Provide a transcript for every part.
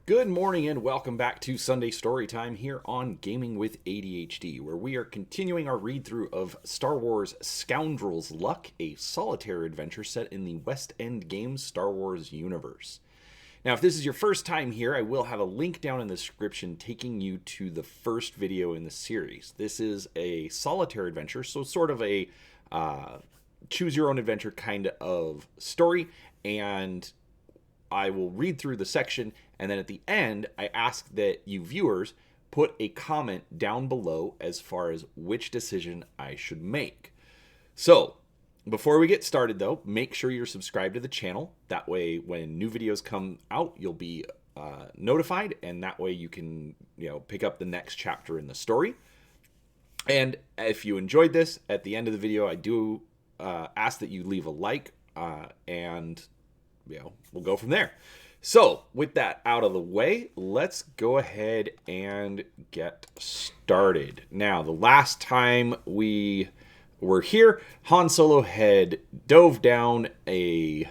Good morning and welcome back to Sunday Storytime here on Gaming with ADHD, where we are continuing our read through of Star Wars Scoundrel's Luck, a solitaire adventure set in the West End Games Star Wars universe. Now, if this is your first time here, I will have a link down in the description taking you to the first video in the series. This is a solitaire adventure, so sort of a choose your own adventure kind of story, and I will read through the section, and then at the end, I ask that you viewers put a comment down below as far as which decision I should make. So, before we get started though, make sure you're subscribed to the channel. That way, when new videos come out, you'll be notified, and that way you can, pick up the next chapter in the story. And if you enjoyed this, at the end of the video, I do ask that you leave a like, and we'll go from there. So, with that out of the way, let's go ahead and get started. Now, the last time we were here, Han Solo had dove down an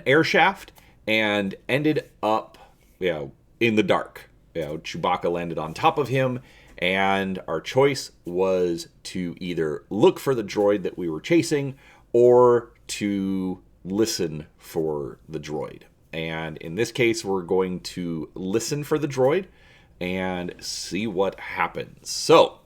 air shaft and ended up, in the dark. Chewbacca landed on top of him, and our choice was to either look for the droid that we were chasing or to listen for the droid. And in this case, we're going to listen for the droid and see what happens. So,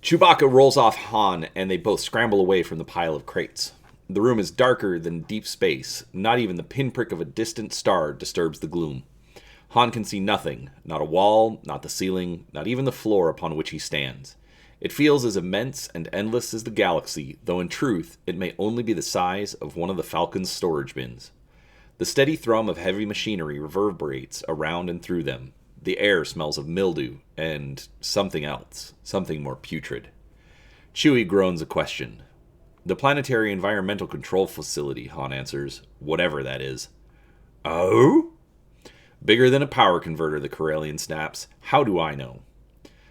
Chewbacca rolls off Han, and they both scramble away from the pile of crates. The room is darker than deep space. Not even the pinprick of a distant star disturbs the gloom. Han can see nothing, not a wall, not the ceiling, not even the floor upon which he stands. It feels as immense and endless as the galaxy, though in truth, it may only be the size of one of the Falcon's storage bins. The steady thrum of heavy machinery reverberates around and through them. The air smells of mildew and something else, something more putrid. Chewie groans a question. The Planetary Environmental Control Facility, Han answers, whatever that is. Oh? Bigger than a power converter, the Corellian snaps. How do I know?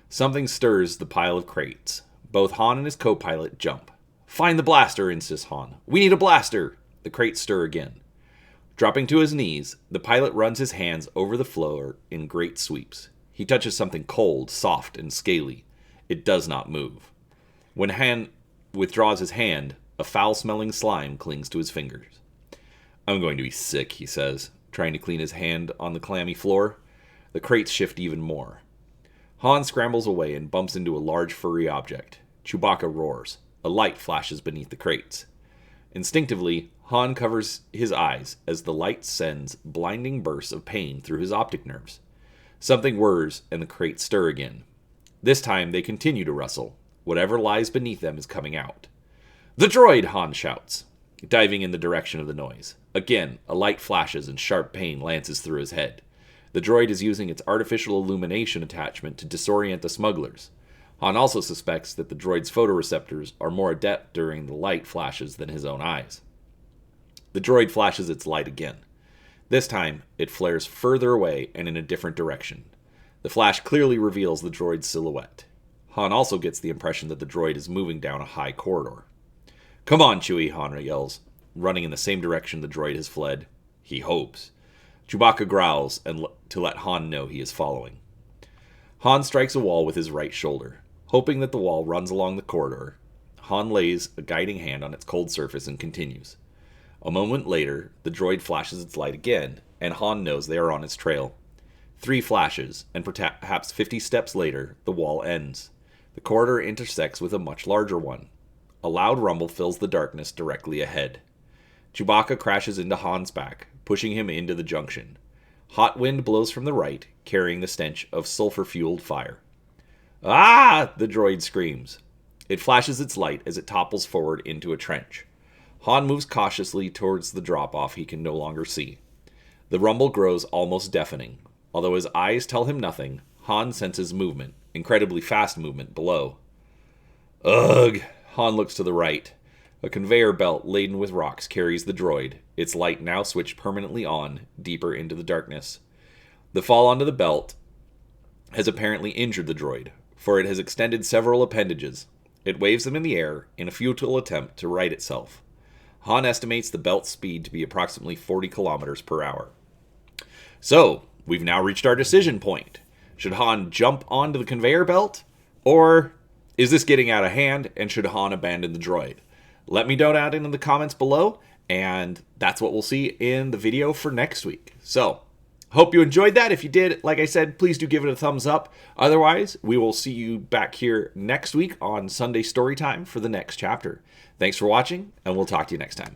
Something stirs the pile of crates. Both Han and his co-pilot jump. Find the blaster, insists Han. We need a blaster! The crates stir again. Dropping to his knees, the pilot runs his hands over the floor in great sweeps. He touches something cold, soft, and scaly. It does not move. When Han withdraws his hand, a foul-smelling slime clings to his fingers. I'm going to be sick, he says, trying to clean his hand on the clammy floor. The crates shift even more. Han scrambles away and bumps into a large furry object. Chewbacca roars. A light flashes beneath the crates. Instinctively, Han covers his eyes as the light sends blinding bursts of pain through his optic nerves. Something whirs and the crates stir again. This time they continue to rustle. Whatever lies beneath them is coming out. The droid, Han shouts, diving in the direction of the noise. Again, a light flashes and sharp pain lances through his head. The droid is using its artificial illumination attachment to disorient the smugglers. Han also suspects that the droid's photoreceptors are more adept during the light flashes than his own eyes. The droid flashes its light again. This time, it flares further away and in a different direction. The flash clearly reveals the droid's silhouette. Han also gets the impression that the droid is moving down a high corridor. Come on, Chewie, Han yells, running in the same direction the droid has fled. He hopes. Chewbacca growls to let Han know he is following. Han strikes a wall with his right shoulder. Hoping that the wall runs along the corridor, Han lays a guiding hand on its cold surface and continues. A moment later, the droid flashes its light again, and Han knows they are on its trail. 3 flashes, and perhaps 50 steps later, the wall ends. The corridor intersects with a much larger one. A loud rumble fills the darkness directly ahead. Chewbacca crashes into Han's back, pushing him into the junction. Hot wind blows from the right, carrying the stench of sulfur-fueled fire. Ah! The droid screams. It flashes its light as it topples forward into a trench. Han moves cautiously towards the drop-off he can no longer see. The rumble grows almost deafening. Although his eyes tell him nothing, Han senses movement, incredibly fast movement, below. Ugh! Han looks to the right. A conveyor belt laden with rocks carries the droid, its light now switched permanently on, deeper into the darkness. The fall onto the belt has apparently injured the droid, for it has extended several appendages. It waves them in the air in a futile attempt to right itself. Han estimates the belt's speed to be approximately 40 kilometers per hour. So, we've now reached our decision point. Should Han jump onto the conveyor belt? Or is this getting out of hand, and should Han abandon the droid? Let me know down in the comments below, and that's what we'll see in the video for next week. So, hope you enjoyed that. If you did, like I said, please do give it a thumbs up. Otherwise, we will see you back here next week on Sunday Storytime for the next chapter. Thanks for watching, and we'll talk to you next time.